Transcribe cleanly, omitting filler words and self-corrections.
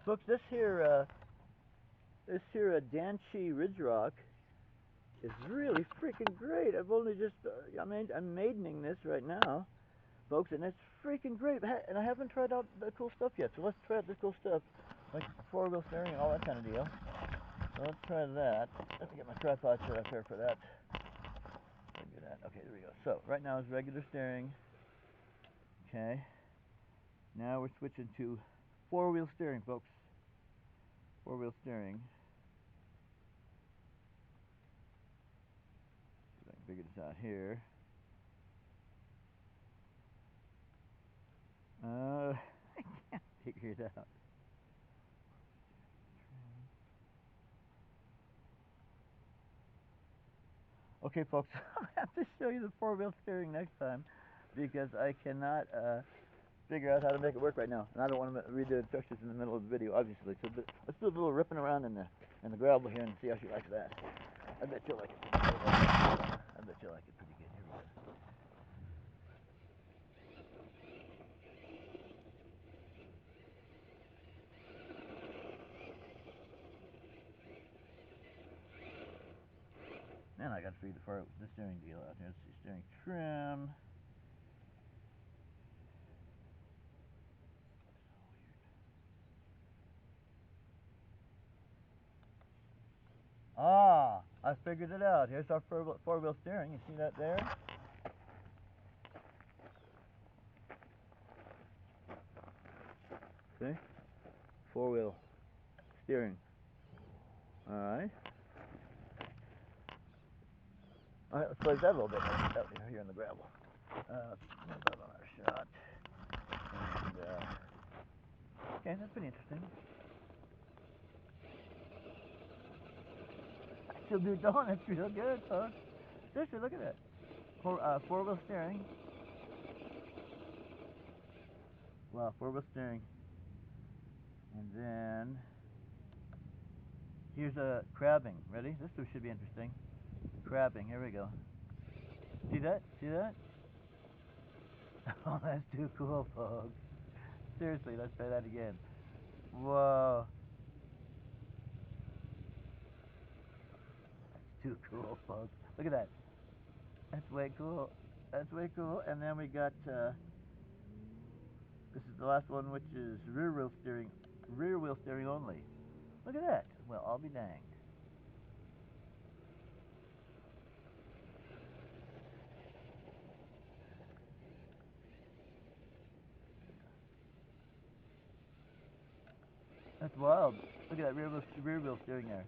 Folks, this here Danshee Ridge Rock is really freaking great. I've only just, I'm maidening this right now, folks, and it's freaking great. And I haven't tried out the cool stuff yet, so let's try out the cool stuff, like four-wheel steering and all that kind of deal. So let's try that. I have to get my tripod set up here for that. Do that. Okay, there we go. So right now is regular steering. Okay. Now we're switching to four-wheel steering, folks. Four-wheel steering. See if I can figure this out here. I can't figure it out. Okay, folks, I'll have to show you the four-wheel steering next time because I cannot figure out how to make it work right now, and I don't want to read the instructions in the middle of the video, obviously. So let's do a little ripping around in the gravel here and see how she likes that. I bet you'll like it. I bet you'll like it pretty good. Here we go. Then I got to figure the steering deal out here. Let's see, steering trim. Ah, I figured it out. Here's our four-wheel steering. You see that there? See? Four-wheel steering. Alright. Alright, let's play that a little bit out here in the gravel. Let's put that on our shot. And, okay, that's pretty interesting. She'll do donuts real good, folks. Seriously, look at that. Four-wheel steering. Wow, four-wheel steering. And then here's a crabbing. Ready? This should be interesting. Crabbing. Here we go. See that? See that? Oh, that's too cool, folks. Seriously, let's try that again. Whoa. That's too cool, folks. Look at that. That's way cool. That's way cool. And then we got, this is the last one, which is rear wheel steering only. Look at that. Well, I'll be danged. That's wild. Look at that rear wheel steering there.